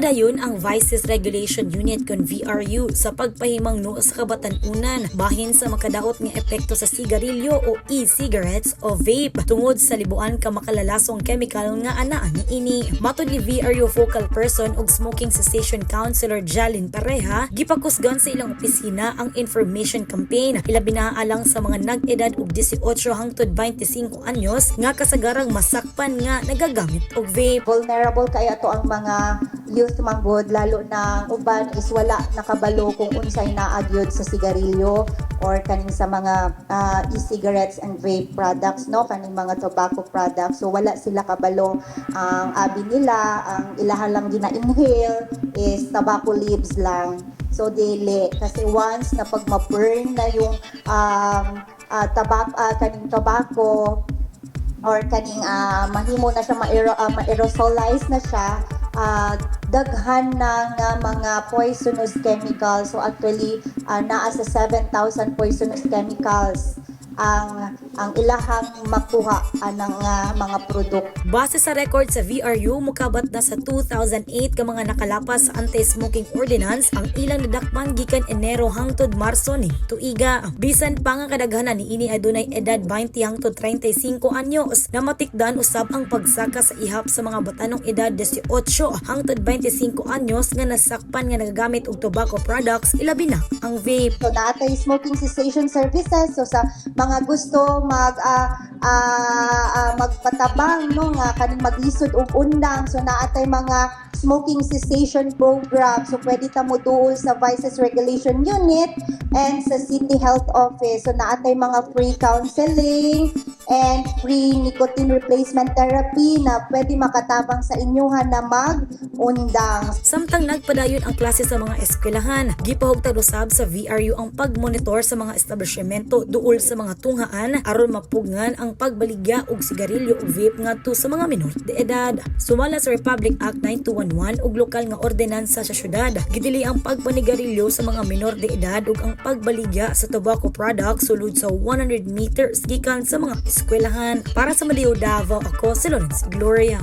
Nagpadayon ang Vices Regulation Unit kon VRU sa pagpahimangno sa kabatan-unan bahin sa makadaot nga epekto sa sigarilyo o e-cigarettes o vape tungod sa libuan ka makalalasong chemical nga anaa niini. Matud ni VRU focal person ug smoking cessation counselor Jalin Pareha, gipakusgan sa ilang opisina ang information campaign ilabi na alang sa mga nag-edad og 18 hangtod 25 anyos nga kasagarang masakpan nga nagagamit og vape. Vulnerable kayo ato ang mga youth manggod, lalo na uban is wala nakabalo kung unsay naagyod sa sigarilyo or kaning sa mga e-cigarettes and vape products, no, kaning mga tobacco products. So wala sila kabalo. Ang abi nila, ang ilahan lang gina-inhale is tobacco leaves lang. So dili kasi once na pag ma-burn na yung kaning tobacco or kaning mahimo na siya ma-aerosolize na siya, daghan na nga mga poisonous chemicals. So actually naa sa 7,000 poisonous chemicals ang ilahang makuha ng mga produkto. Base sa record sa VRU, mukabat na sa 2008 ka mga nakalapas sa anti-smoking ordinance ang ilang nadakpan gikan Enero hangtod Marso ni tuiga. Bisan pa nga kadaghanan niini adunay edad 20 hangtod 35 anyos na matikdan usab ang pagsaka sa ihap sa mga batanong edad 18 hangtod 25 anyos nga nasakpan nga nagagamit og tobacco products ilabi na ang vape. So naatay smoking cessation services. So sa mga gusto magpatabang, no, nga kaning maglisod og undang, so naatay mga smoking cessation program. So pwede ta mo duol sa Vices Regulation Unit and sa City Health Office. So naatay mga free counseling and free nicotine replacement therapy na pwede makatabang sa inyuhan na mag-undang. Samtang nagpadayon ang klase sa mga eskwelahan, gipahugtad usab sa VRU ang pagmonitor sa mga establishmento duol sa mga tunghaan aron mapugngan ang pagbaligya og sigarilyo ug vape ngadto sa mga minor de edad. Sumala sa Republic Act 9211 ug lokal nga ordinansa sa syudad, gidili ang pagpanigarilyo sa mga minor de edad ug ang pagbaligya sa tobacco products sulod sa 100 meters gikan sa mga eskwelahan. Para sa Maliw Davao, ako si Lawrence Gloria.